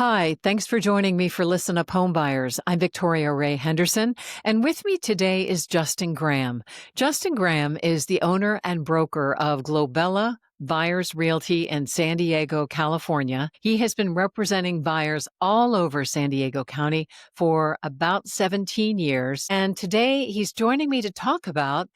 Hi, thanks for joining me for Listen Up Homebuyers. I'm Victoria Ray Henderson, and with me today is Justin Gramm. Justin Gramm is the owner and broker of Globella Buyers Realty in San Diego, California. He has been representing buyers all over San Diego County for about 17 years, and today he's joining me to talk about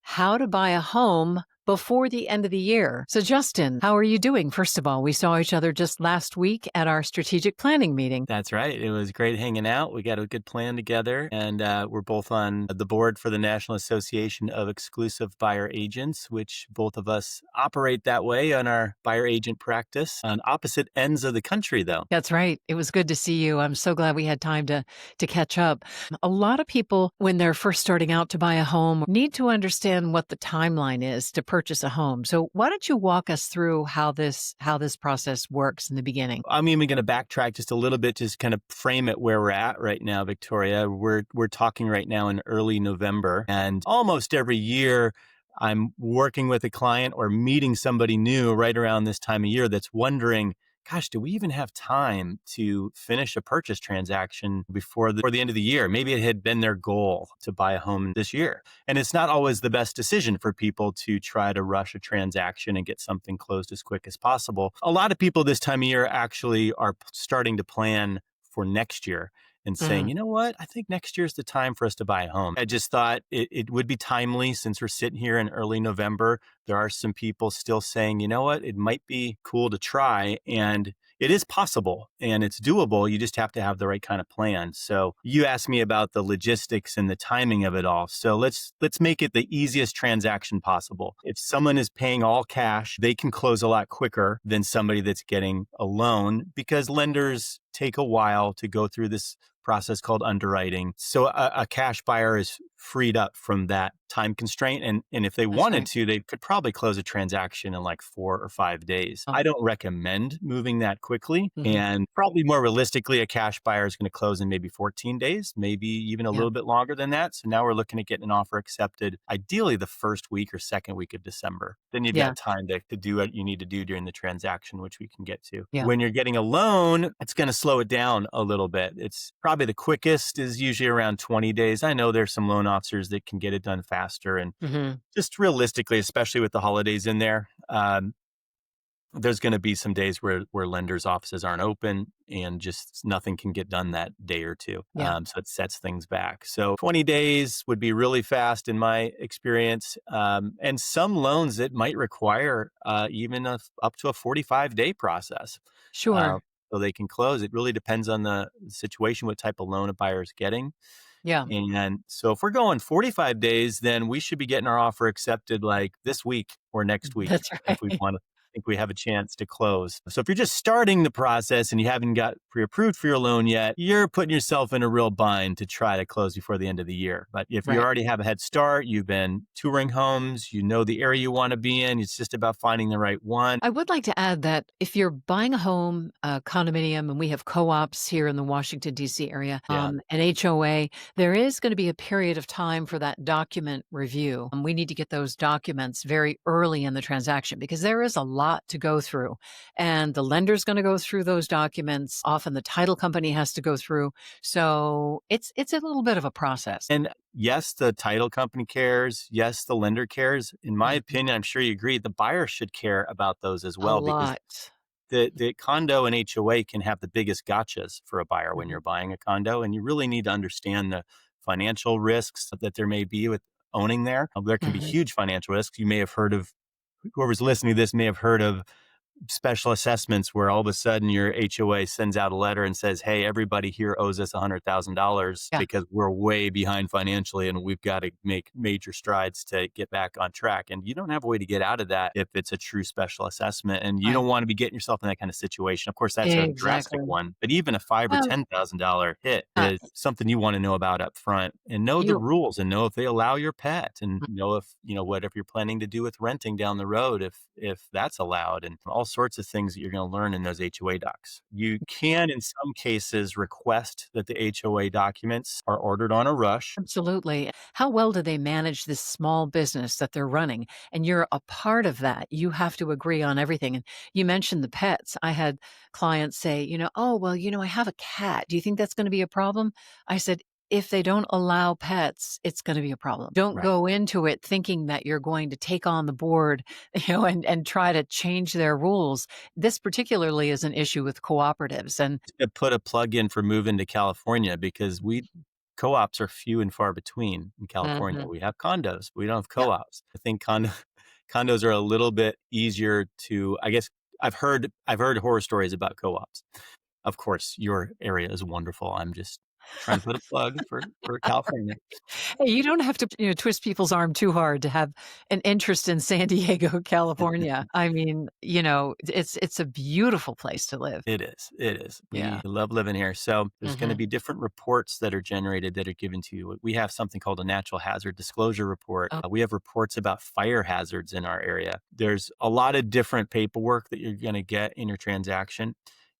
how to buy a home before the end of the year. So, Justin, how are you doing? First of all, we saw each other just last week at our strategic planning meeting. That's right. It was great hanging out. We got a good plan together, and we're both on the board for the National Association of Exclusive Buyer Agents, which both of us operate that way on our buyer agent practice on opposite ends of the country, though. That's right. It was good to see you. I'm so glad we had time to catch up. A lot of people, when they're first starting out to buy a home, need to understand what the timeline is to purchase a home. So why don't you walk us through how this process works in the beginning? I'm even going to backtrack just a little bit, just kind of frame it where we're at right now, Victoria. We're talking right now in early November, and almost every year I'm working with a client or meeting somebody new right around this time of year that's wondering, gosh, do we even have time to finish a purchase transaction before the end of the year? Maybe it had been their goal to buy a home this year. And it's not always the best decision for people to try to rush a transaction and get something closed as quick as possible. A lot of people this time of year actually are starting to plan for next year and saying, you know what, I think next year's the time for us to buy a home. I just thought it would be timely since we're sitting here in early November. There are some people still saying, you know what, it might be cool to try. And it is possible and it's doable. You just have to have the right kind of plan. So you asked me about the logistics and the timing of it all. So let's make it the easiest transaction possible. If someone is paying all cash, they can close a lot quicker than somebody that's getting a loan because lenders take a while to go through this process called underwriting. So a cash buyer is freed up from that time constraint. And if they That's wanted right. to, they could probably close a transaction in like 4 or 5 days. Oh, I don't recommend moving that quickly. mhm. And probably more realistically, a cash buyer is going to close in maybe 14 days, maybe even a Yeah. little bit longer than that. So now we're looking at getting an offer accepted, ideally the first week or second week of December. Then you've Yeah. got time to do what you need to do during the transaction, which we can get to. Yeah. When you're getting a loan, it's going to slow it down a little bit. It's probably the quickest is usually around 20 days. I know there's some loan officers that can get it done faster. And Hmm. just realistically, especially with the holidays in there, there's going to be some days where lenders' offices aren't open and just nothing can get done that day or two. Yeah. So it sets things back. So 20 days would be really fast in my experience. And some loans it might require even up to a 45-day process. Uh, Sure. so they can close. It really depends on the situation, what type of loan a buyer is getting. Yeah. And so if we're going 45 days, then we should be getting our offer accepted like this week or next week That's if we right. want to think we have a chance to close. So if you're just starting the process and you haven't got pre-approved for your loan yet, you're putting yourself in a real bind to try to close before the end of the year. But if you Right. already have a head start, you've been touring homes, you know the area you want to be in, it's just about finding the right one. I would like to add that if you're buying a home, a condominium, and we have co-ops here in the Washington, D.C. area, Yeah. an HOA, there is going to be a period of time for that document review. We need to get those documents very early in the transaction because there is a lot to go through. And the lender's going to go through those documents. Often the title company has to go through. So it's a little bit of a process. And yes, the title company cares. Yes, the lender cares. In my Mhm. opinion, I'm sure you agree, the buyer should care about those as A well because lot. the condo and HOA can have the biggest gotchas for a buyer when Mhm. you're buying a condo. And you really need to understand the financial risks that there may be with owning there. There can be Mhm. huge financial risks. You may have heard of, whoever's listening to this may have heard of special assessments where all of a sudden your HOA sends out a letter and says, hey, everybody here owes us $100,000 Yeah. because we're way behind financially and we've got to make major strides to get back on track. And you don't have a way to get out of that if it's a true special assessment. And you Right. don't want to be getting yourself in that kind of situation. Of course, that's a drastic Exactly. one, but even a five or Well, $10,000 hit uh, is something you want to know about up front and know the you rules and know if they allow your pet and know if, whatever you're planning to do with renting down the road, if that's allowed. And also sorts of things that you're going to learn in those HOA docs. You can, in some cases, request that the HOA documents are ordered on a rush. Absolutely. How well do they manage this small business that they're running? And you're a part of that. You have to agree on everything. And you mentioned the pets. I had clients say, oh, well, I have a cat. Do you think that's going to be a problem? I said, if they don't allow pets, it's going to be a problem. Don't Right. go into it thinking that you're going to take on the board, and try to change their rules. This particularly is an issue with cooperatives. And To put a plug in for moving to California because we co-ops are few and far between in California. Mhm. We have condos, but we don't have Yep. co-ops. I think condos are a little bit easier to, I guess I've heard horror stories about co-ops. Of course, your area is wonderful. I'm just trying to put a plug for California. Hey, you don't have to, twist people's arm too hard to have an interest in San Diego, California. I mean, it's a beautiful place to live. It is. It is. We Yeah. love living here. So there's going to Mhm. be different reports that are generated that are given to you. We have something called a natural hazard disclosure report. Oh, We have reports about fire hazards in our area. There's a lot of different paperwork that you're going to get in your transaction.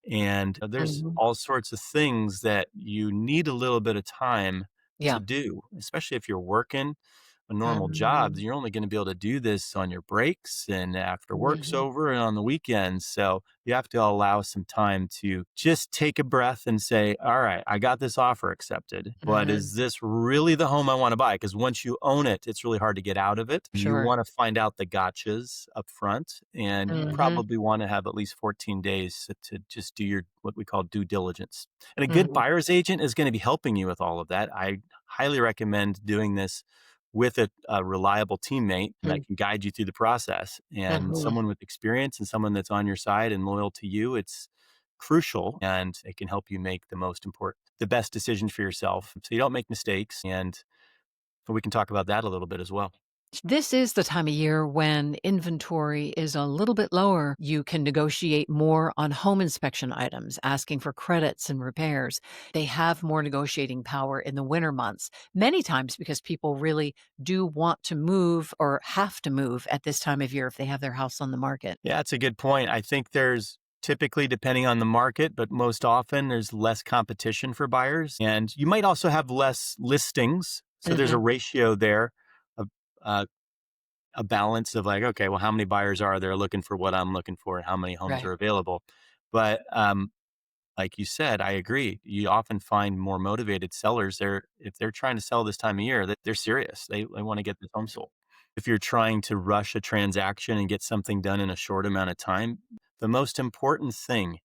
And there's mhm. all sorts of things that you need a little bit of time to Yeah. do, especially if you're working a normal job. Mhm. You're only going to be able to do this on your breaks and after work's Mhm. over and on the weekends. So you have to allow some time to just take a breath and say, all right, I got this offer accepted, but Mhm. is this really the home I want to buy? Because once you own it, it's really hard to get out of it. You Sure. want to find out the gotchas up front, and you Mhm. probably want to have at least 14 days to just do your what we call due diligence. And a good Mhm. buyer's agent is going to be helping you with all of that. I highly recommend doing this with a reliable teammate that Mm. can guide you through the process and Mhm. someone with experience and someone that's on your side and loyal to you. It's crucial and it can help you make the best decisions for yourself so you don't make mistakes. And we can talk about that a little bit as well. This is the time of year when inventory is a little bit lower. You can negotiate more on home inspection items, asking for credits and repairs. They have more negotiating power in the winter months, many times because people really do want to move or have to move at this time of year if they have their house on the market. Yeah, that's a good point. I think there's typically, depending on the market, but most often there's less competition for buyers. And you might also have less listings. So there's a Mhm. ratio there of uh, a balance of like, okay, well, how many buyers are there looking for what I'm looking for and how many homes Right. are available? But like you said, I agree. You often find more motivated sellers there if they're trying to sell this time of year, that they're serious. They want to get this home sold. If you're trying to rush a transaction and get something done in a short amount of time, the most important thing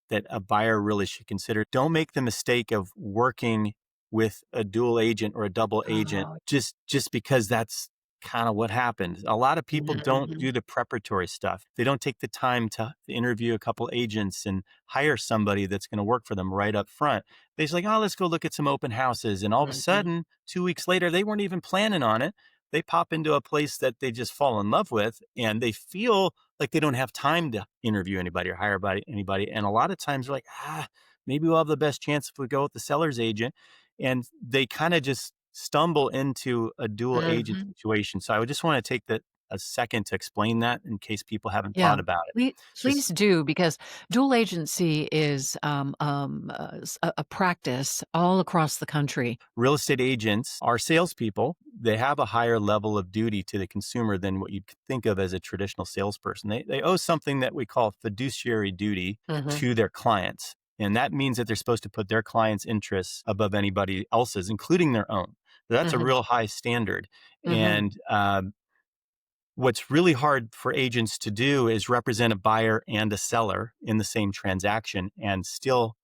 that a buyer really should consider. Don't make the mistake of working with a dual agent or a double agent Oh. just because that's kind of what happens. A lot of people don't Mhm. do the preparatory stuff. They don't take the time to interview a couple agents and hire somebody that's going to work for them right up front. They're just like, oh, let's go look at some open houses. And all of a Mhm. sudden, 2 weeks later, they weren't even planning on it. They pop into a place that they just fall in love with and they feel like they don't have time to interview anybody or hire anybody. And a lot of times they're like, maybe we'll have the best chance if we go with the seller's agent. And they kind of just stumble into a dual agent Mhm. situation. So I would just want to take a second to explain that in case people haven't Yeah. thought about it. Please Just do, because dual agency is a practice all across the country. real estate agents are salespeople. They have a higher level of duty to the consumer than what you'd think of as a traditional salesperson. They owe something that we call fiduciary duty Mhm. to their clients. And that means that they're supposed to put their clients' interests above anybody else's, including their own. So that's a Mhm. real high standard. Mhm. And what's really hard for agents to do is represent a buyer and a seller in the same transaction and still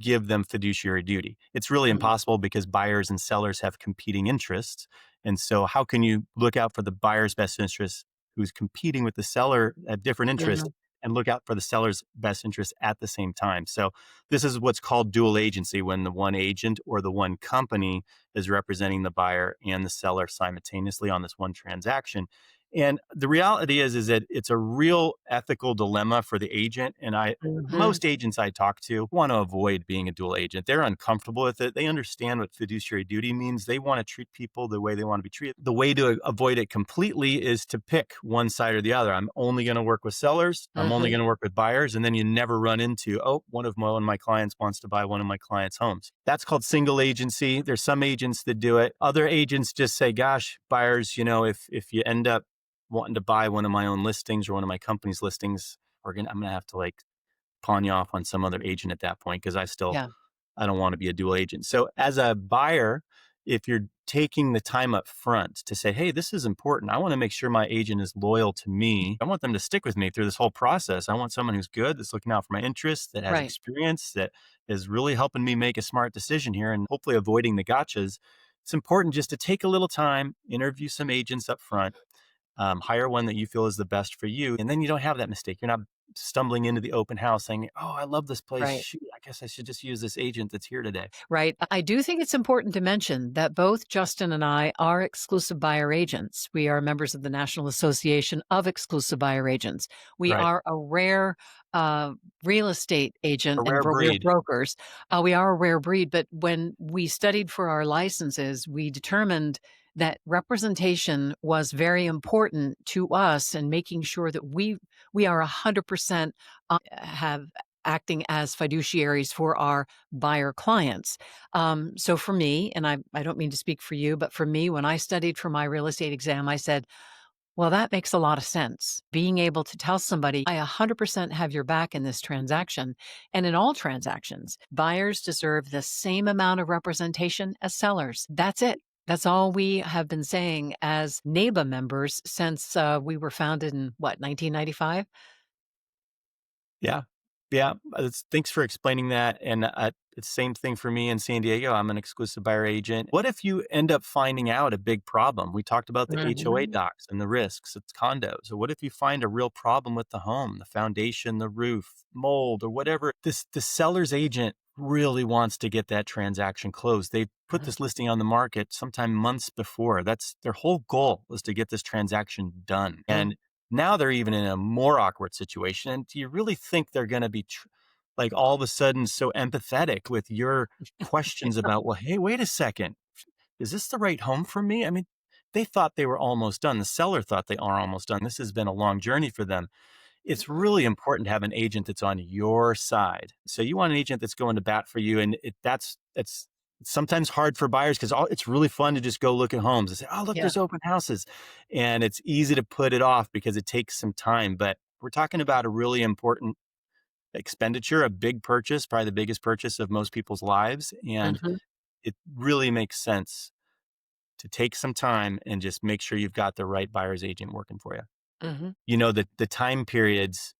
give them fiduciary duty. It's really Mhm. impossible because buyers and sellers have competing interests. And so, how can you look out for the buyer's best interest who's competing with the seller at different interests Mhm. and look out for the seller's best interest at the same time? So, this is what's called dual agency when the one agent or the one company is representing the buyer and the seller simultaneously on this one transaction. And the reality is that it's a real ethical dilemma for the agent. And Hmm. most agents I talk to want to avoid being a dual agent. They're uncomfortable with it. They understand what fiduciary duty means. They want to treat people the way they want to be treated. The way to avoid it completely is to pick one side or the other. I'm only going to work with sellers. I'm only Hmm. going to work with buyers. And then you never run into, oh, one of my clients wants to buy one of my clients' homes. That's called single agency. There's some agents that do it. Other agents just say, gosh, buyers, if you end up wanting to buy one of my own listings or one of my company's listings, I'm going to have to like pawn you off on some other agent at that point because Yeah. I don't want to be a dual agent. So as a buyer, if you're taking the time up front to say, hey, this is important. I want to make sure my agent is loyal to me. I want them to stick with me through this whole process. I want someone who's good, that's looking out for my interests, that has Right. experience, that is really helping me make a smart decision here and hopefully avoiding the gotchas. It's important just to take a little time, interview some agents up front, hire one that you feel is the best for you. And then you don't have that mistake. You're not stumbling into the open house saying, oh, I love this place. Right. Shoot, I guess I should just use this agent that's here today. Right. I do think it's important to mention that both Justin and I are exclusive buyer agents. We are members of the National Association of Exclusive Buyer Agents. We Right. are a rare uh, real estate A agent and rare we're breed. brokers. We are a rare breed, but when we studied for our licenses, we determined that representation was very important to us and making sure that we are 100% have acting as fiduciaries for our buyer clients. So for me, and I don't mean to speak for you, but for me, when I studied for my real estate exam, I said, well, that makes a lot of sense. Being able to tell somebody, I 100% have your back in this transaction. And in all transactions, buyers deserve the same amount of representation as sellers. That's it. That's all we have been saying as NABA members since we were founded in what, 1995? Yeah. Yeah. Thanks for explaining that. And it's the same thing for me in San Diego. I'm an exclusive buyer agent. What if you end up finding out a big problem? We talked about the HOA Mhm. docs and the risks. It's condos. So what if you find a real problem with the home, the foundation, the roof, mold, or whatever? The seller's agent really wants to get that transaction closed. They put Mhm. this listing on the market sometime months before. That's their whole goal, was to get this transaction done. Mhm. And now they're even in a more awkward situation. And do you really think they're going to be like all of a sudden so empathetic with your questions about, well, hey, wait a second, is this the right home for me? I mean, they thought they were almost done. The seller thought they are almost done. This has been a long journey for them. It's really important to have an agent that's on your side. So you want an agent that's going to bat for you. And it's sometimes hard for buyers because it's really fun to just go look at homes and say, oh, look, Yeah. there's open houses. And it's easy to put it off because it takes some time. But we're talking about a really important expenditure, a big purchase, probably the biggest purchase of most people's lives. And Mhm. it really makes sense to take some time and just make sure you've got the right buyer's agent working for you. Mhm. The time periods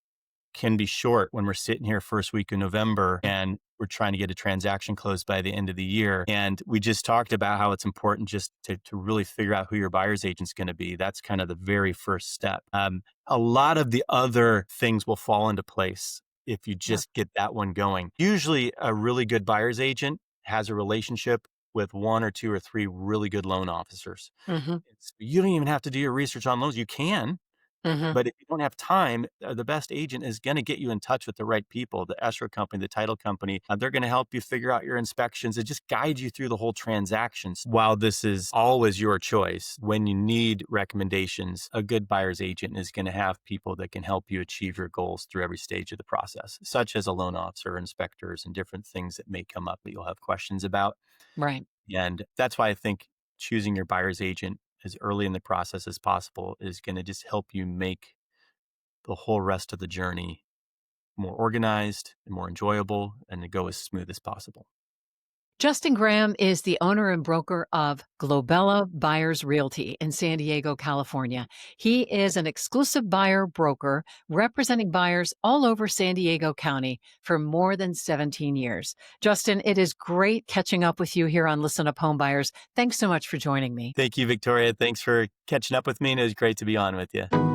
can be short when we're sitting here first week of November and we're trying to get a transaction closed by the end of the year. And we just talked about how it's important just to really figure out who your buyer's agent's going to be. That's kind of the very first step. A lot of the other things will fall into place if you Yeah. just get that one going. Usually a really good buyer's agent has a relationship with one or two or three really good loan officers. Mhm. You don't even have to do your research on loans. You can, Mhm. but if you don't have time, the best agent is going to get you in touch with the right people, the escrow company, the title company. They're going to help you figure out your inspections and just guide you through the whole transactions. While this is always your choice, when you need recommendations, a good buyer's agent is going to have people that can help you achieve your goals through every stage of the process, such as a loan officer, inspectors, and different things that may come up that you'll have questions about. Right. And that's why I think choosing your buyer's agent as early in the process as possible is going to just help you make the whole rest of the journey more organized and more enjoyable and to go as smooth as possible. Justin Gramm is the owner and broker of Globella Buyers Realty in San Diego, California. He is an exclusive buyer broker representing buyers all over San Diego County for more than 17 years. Justin, it is great catching up with you here on Listen Up Homebuyers. Thanks so much for joining me. Thank you, Victoria. Thanks for catching up with me. And it was great to be on with you.